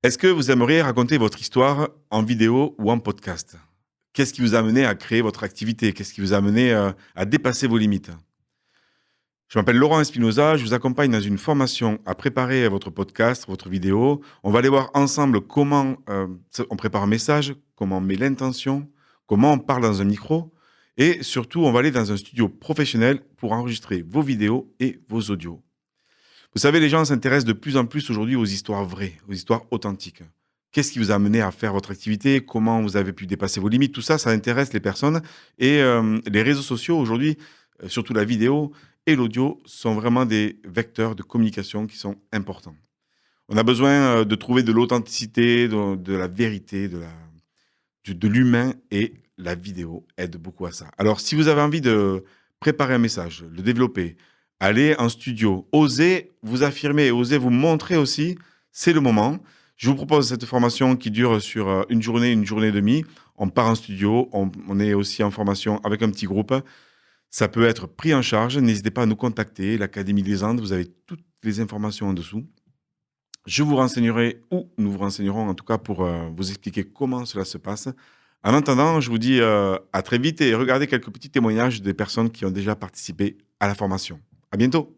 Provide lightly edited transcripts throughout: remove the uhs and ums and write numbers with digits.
Est-ce que vous aimeriez raconter votre histoire en vidéo ou en podcast? Qu'est-ce qui vous a amené à créer votre activité? Qu'est-ce qui vous a amené, à dépasser vos limites? Je m'appelle Laurent Espinoza, je vous accompagne dans une formation à préparer votre podcast, votre vidéo. On va aller voir ensemble comment, on prépare un message, comment on met l'intention, comment on parle dans un micro et surtout, on va aller dans un studio professionnel pour enregistrer vos vidéos et vos audios. Vous savez, les gens s'intéressent de plus en plus aujourd'hui aux histoires vraies, aux histoires authentiques. Qu'est-ce qui vous a amené à faire votre activité? Comment vous avez pu dépasser vos limites? Tout ça, ça intéresse les personnes. Et les réseaux sociaux aujourd'hui, surtout la vidéo et l'audio, sont vraiment des vecteurs de communication qui sont importants. On a besoin de trouver de l'authenticité, de la vérité, de l'humain, et la vidéo aide beaucoup à ça. Alors, si vous avez envie de préparer un message, le développer, aller en studio, oser vous affirmer, oser vous montrer aussi, c'est le moment. Je vous propose cette formation qui dure sur une journée et demie. On part en studio, on est aussi en formation avec un petit groupe. Ça peut être pris en charge. N'hésitez pas à nous contacter, l'Académie des Andes. Vous avez toutes les informations en dessous. Je vous renseignerai, ou nous vous renseignerons en tout cas pour vous expliquer comment cela se passe. En attendant, je vous dis à très vite et regardez quelques petits témoignages des personnes qui ont déjà participé à la formation. À bientôt.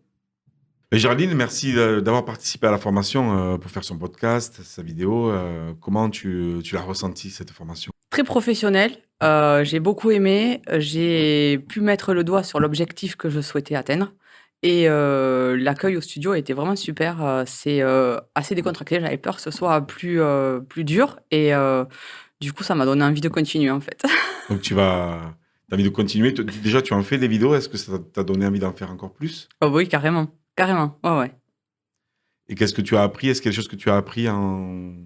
Et Géraldine, merci d'avoir participé à la formation pour faire son podcast, sa vidéo. Comment tu l'as ressenti, cette formation? Très professionnel, j'ai beaucoup aimé, j'ai pu mettre le doigt sur l'objectif que je souhaitais atteindre et l'accueil au studio a été vraiment super, c'est, assez décontracté. J'avais peur que ce soit plus dur et du coup, ça m'a donné envie de continuer, en fait. Donc as envie de continuer. Déjà, tu en fais des vidéos. Est-ce que ça t'a donné envie d'en faire encore plus? Oh oui, carrément, carrément, ouais, ouais. Et qu'est-ce que tu as appris? Est-ce qu'il y a des choses que tu as appris dans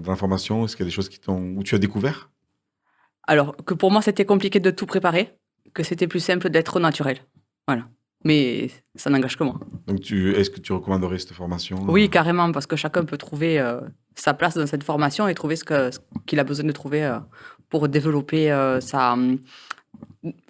la formation? Est-ce qu'il y a des choses où tu as découvert? Alors que pour moi, c'était compliqué de tout préparer, que c'était plus simple d'être naturel. Voilà, mais ça n'engage que moi. Donc est-ce que tu recommanderais cette formation? Oui, carrément, parce que chacun peut trouver, sa place dans cette formation et trouver ce qu'il a besoin de trouver, pour développer, enfin,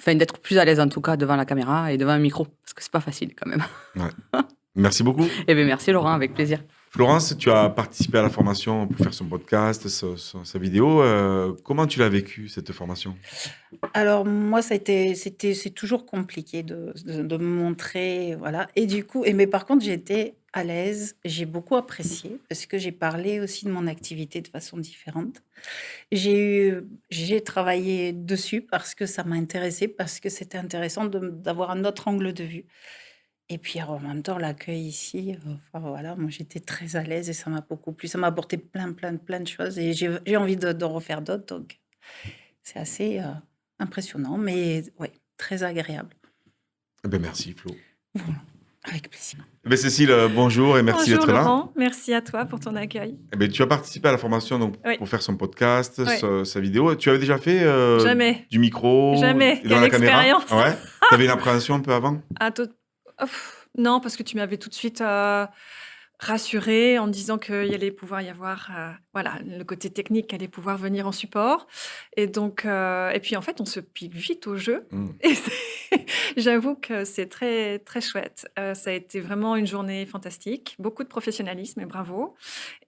d'être plus à l'aise, en tout cas, devant la caméra et devant un micro, parce que c'est pas facile quand même. Ouais. Merci beaucoup. Eh bien, merci Laurent, avec plaisir. Florence, tu as participé à la formation pour faire son podcast, sa vidéo. Comment tu l'as vécu, cette formation? Alors moi, c'est toujours compliqué de me montrer, voilà. Et du coup, mais par contre, j'ai été à l'aise, j'ai beaucoup apprécié parce que j'ai parlé aussi de mon activité de façon différente. J'ai travaillé dessus parce que ça m'a intéressé, parce que c'était intéressant d'avoir un autre angle de vue. Et puis en même temps, l'accueil ici, enfin voilà, moi j'étais très à l'aise et ça m'a beaucoup plu. Ça m'a apporté plein de choses et j'ai envie d'en refaire d'autres. Donc c'est assez impressionnant, mais ouais, très agréable. Eh ben, merci, Flo. Voilà, avec plaisir. Eh ben, Cécile, bonjour et merci Bonjour d'être là. Laurent, merci à toi pour ton accueil. Eh ben, tu as participé à la formation donc, Oui. pour faire son podcast, Ouais. sa vidéo. Tu avais déjà fait Jamais. du micro, Jamais. devant Quelle la caméra? expérience. Ouais. Tu avais une appréhension un peu avant? Ah, non, parce que tu m'avais tout de suite rassurée en me disant qu'il allait pouvoir y avoir voilà, le côté technique allait pouvoir venir en support. Et donc, et puis en fait, on se pique vite au jeu. Mm. Et j'avoue que c'est très, très chouette. Ça a été vraiment une journée fantastique, beaucoup de professionnalisme et bravo.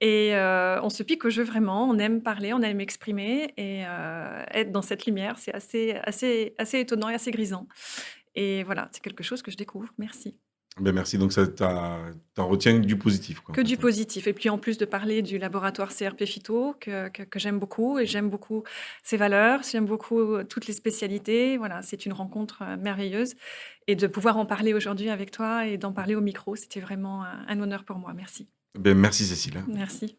Et on se pique au jeu vraiment, on aime parler, on aime exprimer et être dans cette lumière, c'est assez étonnant et assez grisant. Et voilà, c'est quelque chose que je découvre. Merci. Ben, merci. Donc, t'en retiens du positif, quoi, en Que du fait. positif. Et puis en plus de parler du laboratoire CRP Phyto, que j'aime beaucoup, et j'aime beaucoup ses valeurs, j'aime beaucoup toutes les spécialités. Voilà, c'est une rencontre merveilleuse. Et de pouvoir en parler aujourd'hui avec toi et d'en parler au micro, c'était vraiment un honneur pour moi. Merci. Ben, merci, Cécile. Merci.